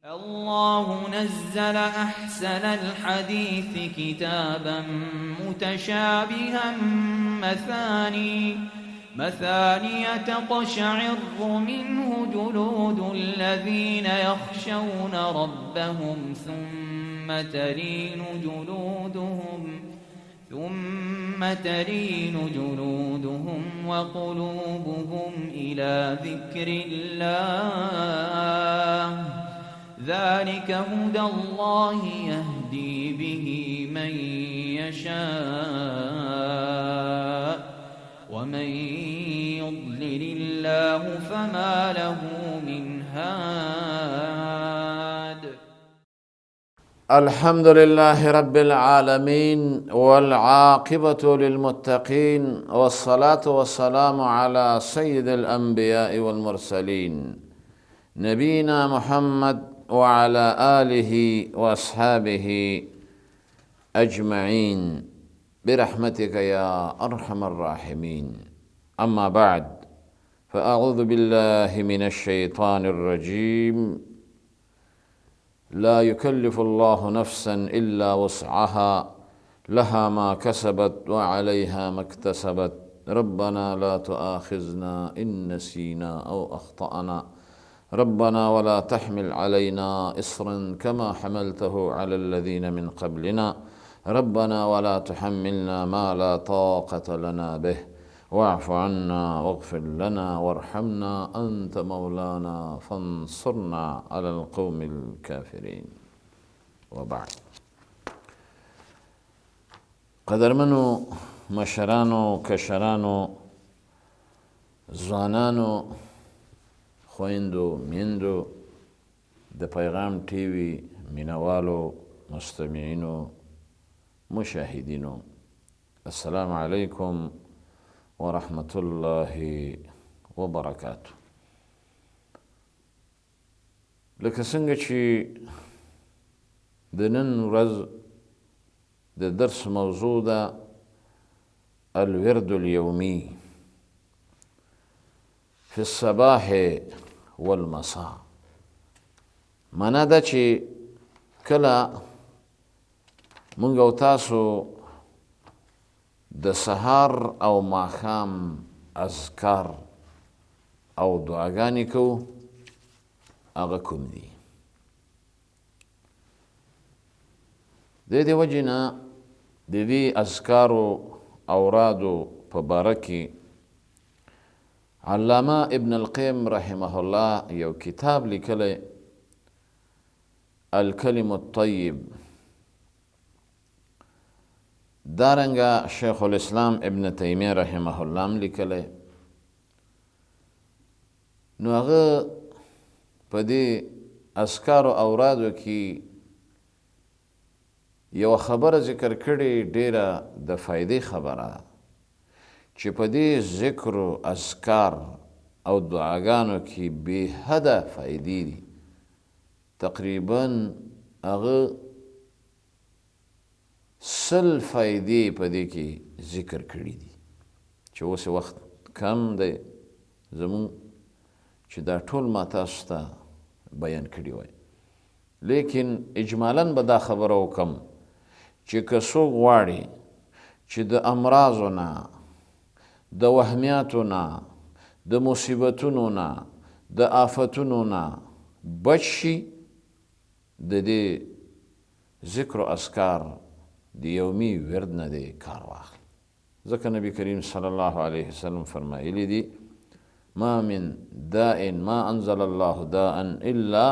الله نزل أحسن الحديث كتابا متشابها مثاني تقشعر منه جلود الذين يخشون ربهم ثم تلين جلودهم وقلوبهم إلى ذكر الله ذلك هدى الله يهدي به من يشاء ومن يضلل الله فما له من هاد. الحمد لله رب العالمين والعاقبة للمتقين والصلاة والسلام على سيد الأنبياء والمرسلين نبينا محمد وعلى آله وأصحابه أجمعين برحمتك يا أرحم الراحمين. أما بعد، فأعوذ بالله من الشيطان الرجيم. لا يكلف الله نفسا إلا وسعها لها ما كسبت وعليها ما اكتسبت ربنا لا تؤاخذنا إن نسينا أو أخطأنا ربنا ولا تحمل علينا إصرا كما حملته على الذين من قبلنا ربنا ولا تحملنا ما لا طاقة لنا به واعف عنا واغفر لنا وارحمنا أنت مولانا فانصرنا على القوم الكافرين. وبعد. قدرمنو مشرانو کشرانو ځوانانو خویندو میندو د پیغام ټیوي مینوالو مستمعینو مشاهدینو، السلام علیکم ورحمة الله وبرکاته. لکه څنګه چې د نن ورځ د درس موضوع ده الورد اليومي في الصباح والمساء. معنا ده چې کله مونږ او تاسو د سهار او ماښام اذکار او دعاګانې کوو، هغه کوم دي؟ د دې وجې نه د دې اذکارو اورادو په باره کې علامه ابن القیم رحمه الله یو کتاب لیکلی الکلم الطیب. دارنګه شیخ الاسلام ابن تیمیه رحمه الله هم لیکلی. نو هغه په دې اذکارو اورادو کې یو خبره ذکر کړې، ډیره د فایدې خبره، چې په دې ذکر و اذکار او دعاګانو کې بې حده فایدې دي. تقریبا هغه 100 فایدې په دې کې ذکر کړي دي، چې اوس وخت کم دی زمون چې دا ټول ما تاسو ته بیان کړي وای. لیکن اجمالاً به دا خبره وکم چې که څوک غواړي چې د امراضو نه، د وهمیاتو نه، د مصیبتونو نه، د آفتونو نه بچ شي، د دې ذکر و اذکار د یومي ورد نه دی کار واخلي. ځکه نبی کریم صلی الله علیه وسلم فرمایلی دي ما من داء ما انزل الله داء الا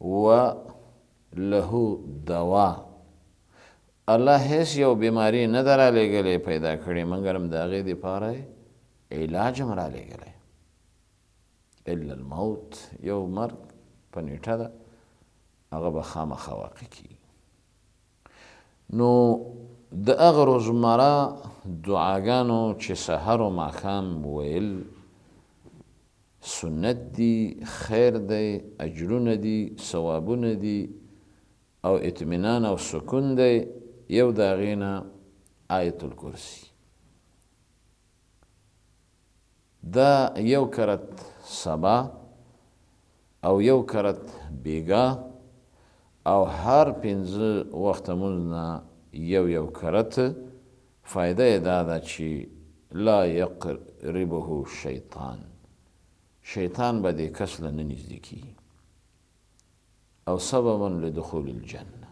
وله دوا. الله هیڅ یو بیماری نه ده رالیږلی پیدا کړې مګر هم د هغې دپاره علاج هم رالیږلی، الا الموت، یو مرګ په نیټه ده، هغه به خامخا واقع کیږي. نو د هغه روزمره دعاګانو چې سحر و ماښام ویل سنت دي، خیر دی، اجرونه دي، ثوابونه دي او اطمینان او سکون دی. یو د هغې نه آیت الکرسی. دا یو کرت سبا او یو کرت بیګا او هر 5 وخته مونځ نه یو کرت فایده یې دا ده چې لا یقربه شیطان به دې کس له نه نږدې کېږي او سببا لدخول الجنه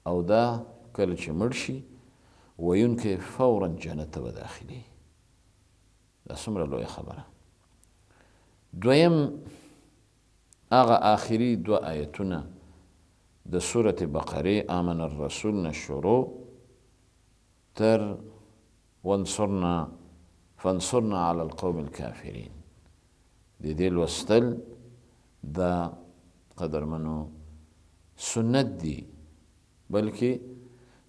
او دا کله چې مړ شي ویونکی فورا جنت ته به داخلي دا څومره لویه خبره. دویم هغه آخري 2 آیتونه د سورة بقرې آمن الرسول نه شروع تر فانصرنا على القوم الكافرين د دې لوستل دا قدرمنو سنت دی، بلکې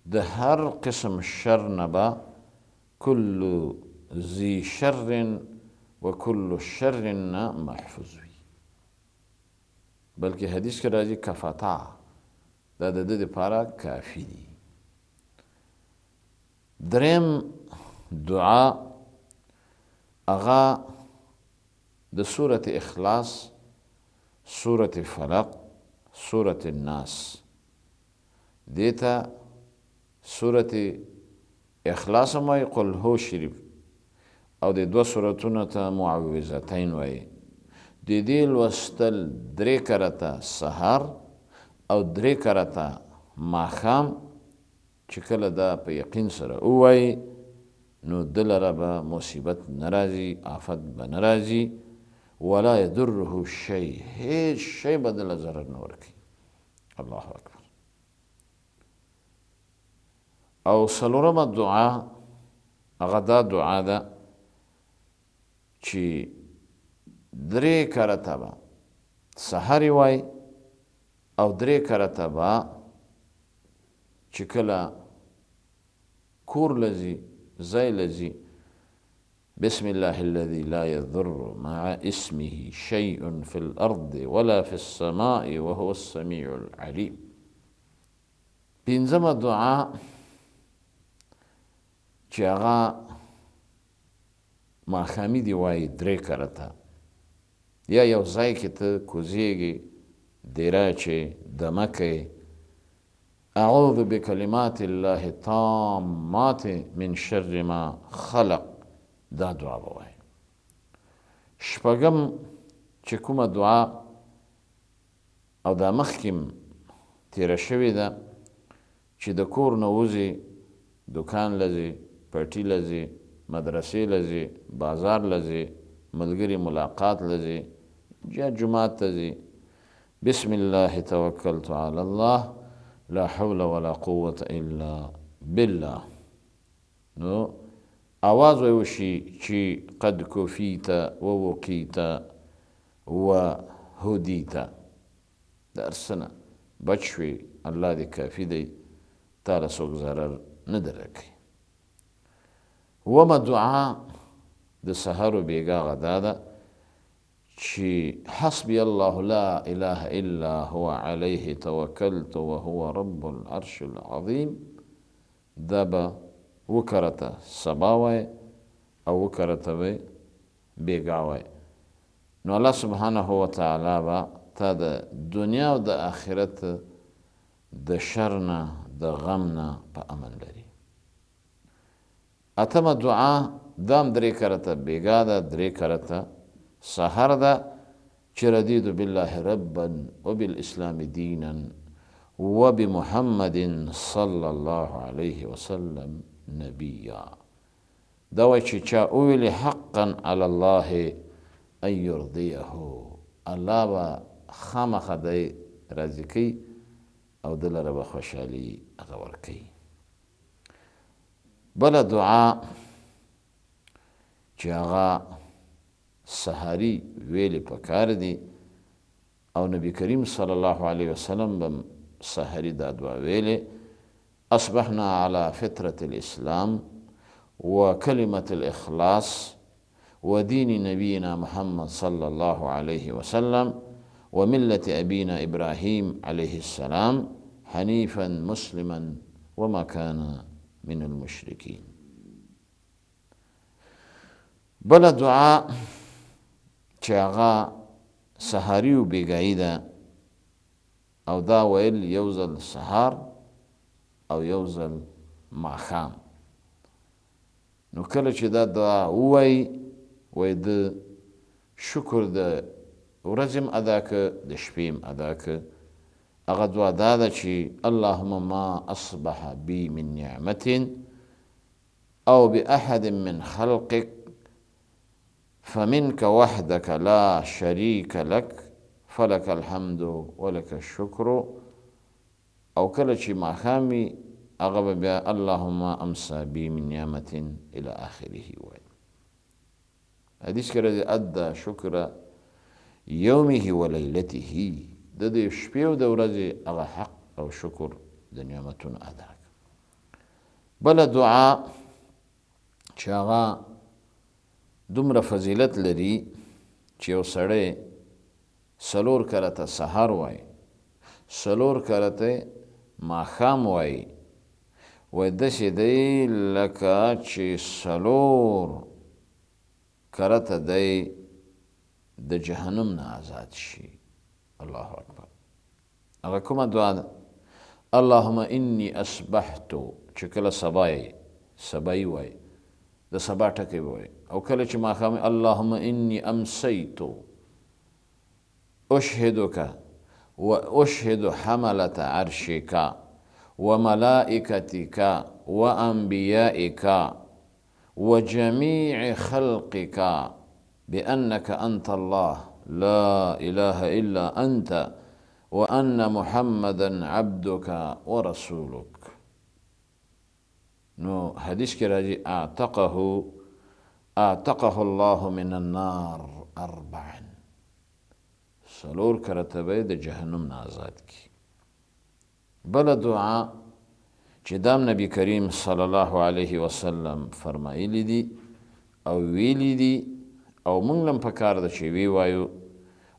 د هر قسم شر نه به کل ذی شر و کل شر نه محفوظ وي، بلکې حدیث کې راځي کفتا دا د ده دپاره کافي دي. دریم دعا هغه د سورة اخلاص، سورة فلق، سورة الناس دیتا سورة اخلاص هم وایي، قل هو شریف او د 2 سورتونو ته معوذتین وایي. د دې لوستل 3 کرته سهار او 3 کرته ماښام چې کله دا په یقین سره ووایي نو ده لره به مصیبت نه راځي، آفت به نه راځي، ولا یضره شی، هیڅ شی به دله ضرر نه ورکوي. الله اکبر. او څلورمه دعا هغه دا دعا ده چې 3 کرته به سحر وای او 3 کرته به چې کله کور لځي ځای لځي بسم الله الذي لا يضر مع اسمه شيء في الأرض ولا في السماء وهو السميع العليم. 5مه دعا چې هغه ماښامي دی وایي 3 کرته، یا یو ځای کې ته کوزیږي دیره چې دمه کوي اعوذ بکلمات الله التامات من شر ما خلق، دا دعا به وایي. 6م چې کومه دعا او دا مخکې تیره شوې ده چې د کور نه وځي، دکان لځي، پټي لځي، مدرسې لځي، بازار لځي، ملګري ملاقات لځي، یا جماعت ته ځي، بسم الله توکلت علی الله لا حول ولا قوة الا بالله، نو آواز وشي چې قد کفیت و وقیت و هدیت، د هر څه نه بچ شوې، الله دې کافي دی، تاله څوک ضرر نه در رکوي. 7مه دعا د سحر و بیګا غدا ده چې حسبي الله لا اله الا هو عليه توکلت وهو رب العرش العظیم، دا به 2 کرته سبا وای او 2 کرته به بیګا وای. نو الله سبحانه وتعالی به تا د دنیا او د آخرت د شر نه د غم نه په امن لري. 8مه دعا دام 3 کرته بیګا ده، 3 کرته سحر ده چې رضیت بالله ربا وبالاسلام دینا وبمحمد صلی الله علیه وسلم نبیا. دا وایي چې چا وویلې حقا علی الله ان یرضیه، الله به خامخا دی راضي کوي او ده لره به خوشحالي هغه ورکوي. بله دعا چې هغه سحري ویلې پکار دي او نبی کریم صلی الله علیه وسلم به سحري دا دعا ویلې، اصبحنا على فطرة الاسلام وكلمة الاخلاص ودين نبينا محمد صلى الله عليه وسلم وملة أبينا إبراهيم عليه السلام حنيفا مسلما وما كان من المشركين. بل دعا چې هغه سهاري و بیګایي ده او دا ویل یو ځل سهار او یو ځل ماښام. نو کله چې دا دعا ووایي وایي د شکر د ورځې م ادا که د شپې م ادا که. هغه دعا دا ده چې اللهم ما اصبح بي من نعمة او بأحد من خلقك فمنك وحدك لا شريك لك فلك الحمد ولك الشكر. او کله چې ماښام وي هغه به بیا اللهم امسى بي من نعمة الى آخره وایي. حدیث کې راځي ادى شکر یومه و لیلته، د دې شپې او د ورځې هغه حق او شکر د نعمتونو ادا کړه. بله دعا چې هغه دومره فضیلت لري چې یو سړی 4 کرته سحر وایي، 4 کرته ماښام وایي، وایي داسې دی لکه چې 4 کرته دی د جهنم نه آزاد شي. الله اکبر. هغه کومه دعا ده؟ اللهم انی اصبحت، چې کله سبایی وایي د سبا ټکی وایي، او کله چې ماښام اللهم انی امسیت اشهدک و اشهد حملة عرشک و ملائکتک و انبیائک و جمیع خلقک بأنك أنت الله لا إله إلا أنت وأن محمدا عبدك ورسولك. نو حدیث کې راځي اعتقه الله من النار 4 کرته به د جهنم نه آزاد کی. بله دعا چې دام نبی کریم صلی الله علیه وسلم فرمایلی دي او ویلی دي او مونږ لم پکار ده چې وی وایو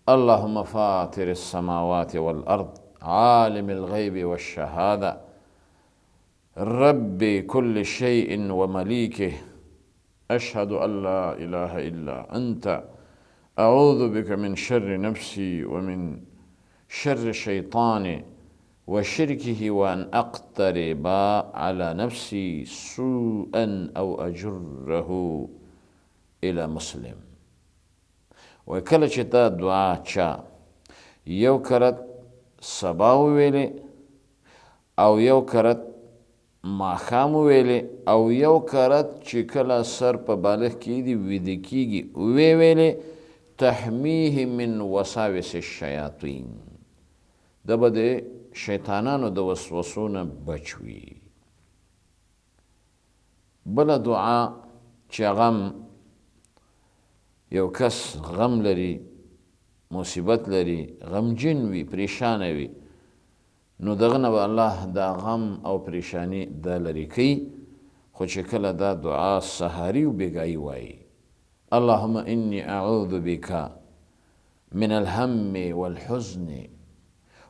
اللهم فاطر السماوات والارض عالم الغيب والشهاده رب كل شيء ومليكه اشهد ان لا اله الا انت اعوذ بك من شر نفسي ومن شر الشيطان وشركه وان اقترب على نفسي سوءا او اجره الى مسلم. و کله چې دا دعا چا یو کرت سبا وویلې او یو کرت ماښام وویلې او یو کرت چې کله سر په بالغ کېږي ویده کېږي ویې ویلې تحمیه من وساوس الشیاطین، دا به د شیطانانو د وسوسو نه بچ وي. بله دعا چې هغه یو کس غم لري، مصیبت لري، غمجن وي، پریشانه وي، نو دغه نه به الله دا غم او پریشانی دا لري کوي. خو چې کله دا دعا سهاري و بیګایي وایي اللهم انی اعوذ بک من الهم والحزن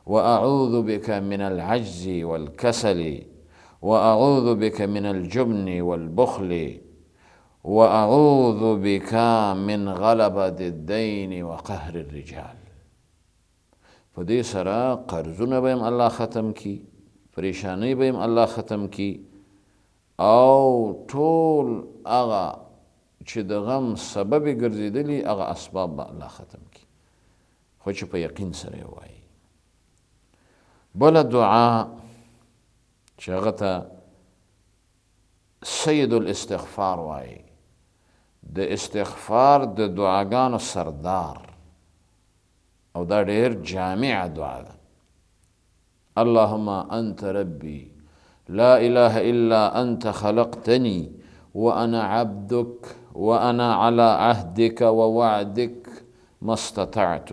واعوذ بك من العجز والكسل واعوذ بك من الجبن والبخل واعوذ بك من غلبة الدين وقهر الرجال. په دې سره قرضونه به هم الله ختم کی، پریشانی به هم الله ختم کی، او ټول هغه چې د غم سبب ګرځېدلي هغه اسباب به الله ختم کی، خو چې په یقین سره یې وایي. بله دعا چې هغه ته سید الاستغفار وایي، د استغفار د دعاګانو سردار، او دا ډېر جامع دعا ده. اللهم انت ربي لا اله الا انت خلقتني وانا عبدك وانا على عهدك ووعدك ما استطعت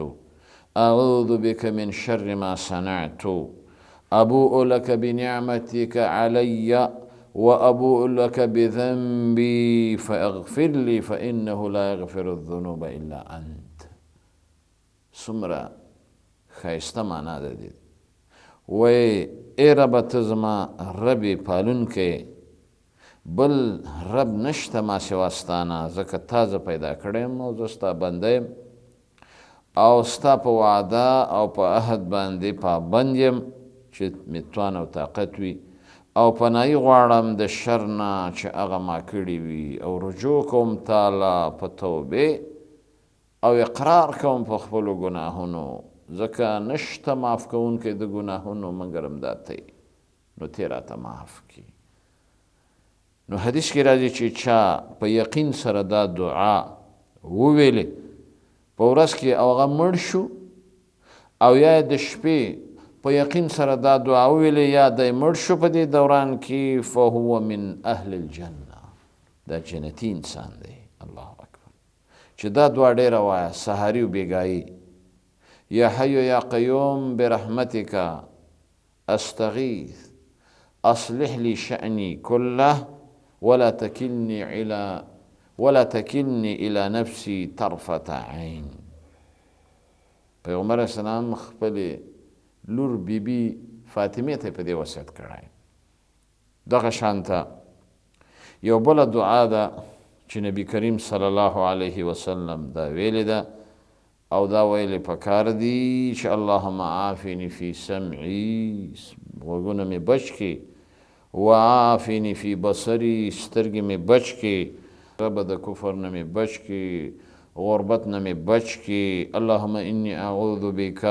اعوذ بك من شر ما صنعت ابوء لك بنعمتك علي وابوء لك بذنبي فاغفر لي فانه لا يغفر الذنوب الا انت. څومره ښایسته معنا ده دې. وی ای ربه ته زما ربې پالونکی، بل رب نشته ما سوا ستانه، ځکه تا زه پیدا کړی یم او زه ستا بنده یم، او ستا په وعده او په عهد باندې پابند یم چې مې توان او طاقت وي، او پناهي غواړم د شر نه چې هغه ما کړي وي، او رجوع کوم تعالی په توبې او اقرار کوم په خپلو ګناهونو، ځکه نشته معاف کوونکی د ګناهونو مګر همدا ته، نو ته راته معاف کړي. نو حدیث کې راځي چې چا په یقین سره دا دعا وویلې په ورځ کې او هغه مړ شو، او یا د شپې په یقین سره دا دعا وویلې یا دی مړ شو په دې دوران کې، فهو من اهل الجنه، دا جنتي انسان دی. الله اکبر. چې دا دعا ډېره وایه سهاري و بیګایي، یا حی یا قیوم برحمتک استغیث اصلح لی شأنی کله ولا تکلنی الی نفسی طرفة عین. پیغمبر اسلام خپل لور بیبي فاطمه ته په دې وصیت کړی. دغه شانته یو بله دعا ده چې نبی کریم صلی الله علیه وسلم دا ویلې ده، او دا ویلې پکار دي چې اللهم عافني فی سمعی، غوږونه مې بچ کړي، وعافني فی بصری، سترګې مې بچ کړي، رب د کفر نه مې بچ کړي، غربت نه مې بچ کړي. اللهم انی اعوذ بک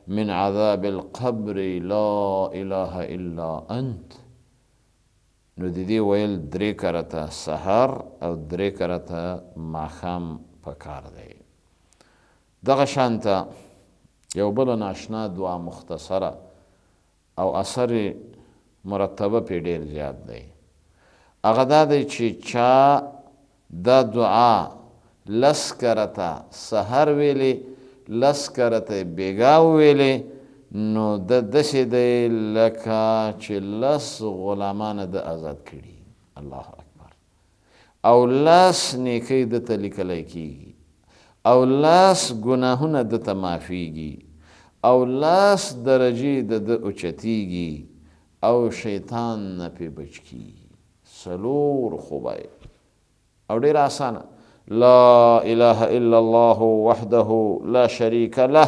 من عذاب القبر لا اله الا انت. نو د دې ویل 3 کرته سحر او 3 کرته ماښام پکار دی. دغه شانته یو بله ناشنا دعا مختصره او اثر مرتبه پې ډېر زیات دی. هغه دا دی چې چا دا دعا 10 کرته سحر ویلې 10 کرته بیګا ویلې، نو د داسې دی لکه چې 10 غلامانه د آزاد کړي. الله اکبر. او 10 نیکۍ دته لیکلی کېږي، او 10 ګناهونه دته معافیږي، او 10 درجې د ده اوچتیږي، او شیطان نه پې بچ کېږي. 4 خوبه او ډېره اسانه. لا اله الا الله وحده لا شريك له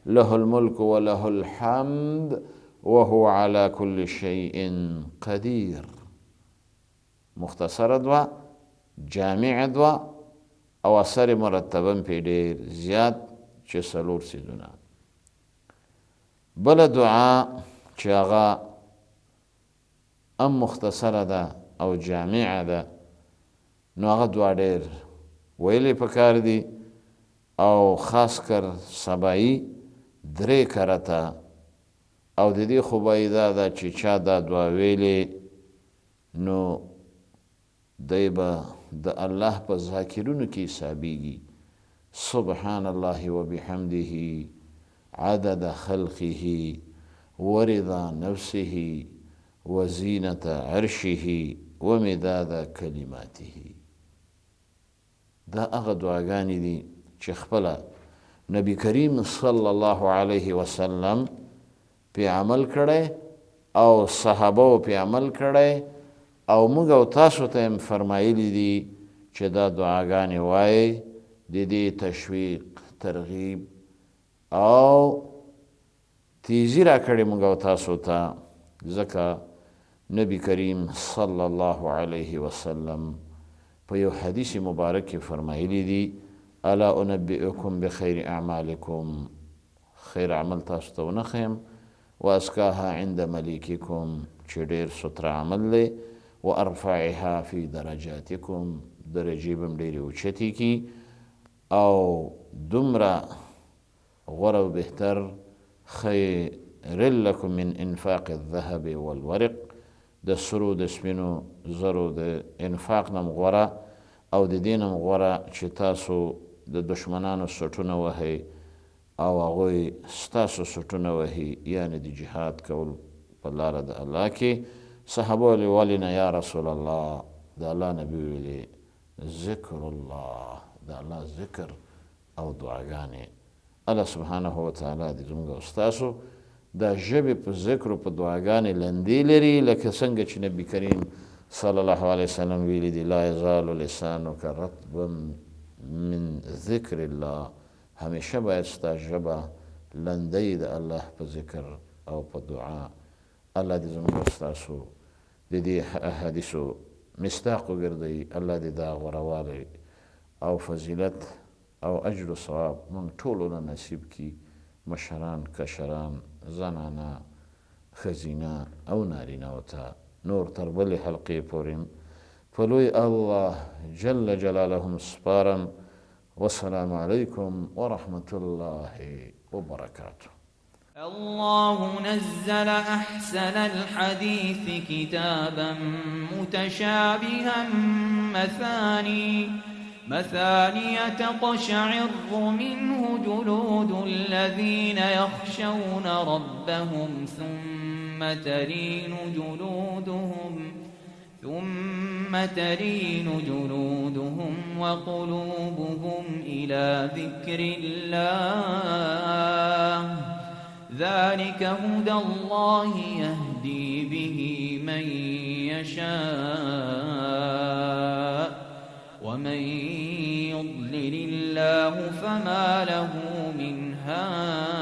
له الملك وله الحمد وهو على كل شيء قدير. مختصره دعا، جامع دعا، او اثر مرتبه پې ډېر زیات چې 4 څیزونه. بله دعا چې هغه هم مختصره ده او جامعه ده، نو هغه دعا ډېر ویلې پکار دي، او خاص کر سبایی 3 کرته. او د دې خوبایي دا ده چې چا دا دعا ویلې نو دی به د الله په ذاکرونو کې حسابیږي. سبحان الله وبحمده عدد خلقه ورضا نفسه وزینة عرشه ومداد کلماته. دا هغه دعاګانې دي چې خپله نبی کریم صلی الله علیه وسلم پې عمل کړی، او صحابه پې عمل کړی، او موږ او تاسو ته هم فرمایلی دي چې دا دعاګانې وایي، د دې تشویق، ترغیب او تیزی را کړې موږ او تاسو ته، ځکه نبی کریم صلی الله علیه وسلم په یو حدیث مبارک کې فرمایلی دي الا انبئکم بخیر اعمالکم، خیر عمل تاسو ته ونه ښیم، واسکاها عند ملیککم، چې ډېر ستره عمل دی، وارفعها فی درجاتکم، درجې به هم ډېرې اوچتې کي، او دومره غوره و بهتر، خیر لکم من انفاق الذهب والورق، د سرو د سپینو زرو د انفاق نم غوره، او د دې نم غوره چې تاسو د دشمنانو سټونه وهئ او هغوی ستاسو سټونه وهي، یعنې د جهاد کول په لاره د الله کې. صحابه ویلې ولې نه یا رسول الله؟ د الله نبي ویلې ذکر الله، د الله ذکر او دعاګانې. الله سبحانه وتعالی دې زموږ او ستاسو دا ژبې په ذکر او په دعاګانې لندې لري، لکه څنګه چې نبي کریم صلی الله علیه وسلم ویلي دي لا یزال لسانک رطبا من ذکر الله همیشه باید ستا ژبه لندۍ د الله په ذکر او په دعا. الله دې زموږ او ستاسو د دې احادیثو مصداق وګرځوي. الله دې دا غوروالی او فضیلت او اجر و ثواب موږ ټولو له نصیب کړي، مشران، کشران، زنانه، ښځینه او نارینهو ته نور تر بلې حلقې پورې په لوی الله جل جلالهم سپارم. والسلام علیکم ورحمة الله وبركاته. الله نزل أحسن الحديث كتابا متشابها مثاني تقشعر منه جلود الذين يخشون ربهم ثم تلين جلودهم وقلوبهم إلى ذكر الله ذلك هدى الله يهدي به من يشاء ومن يضلل الله فما له من هاد.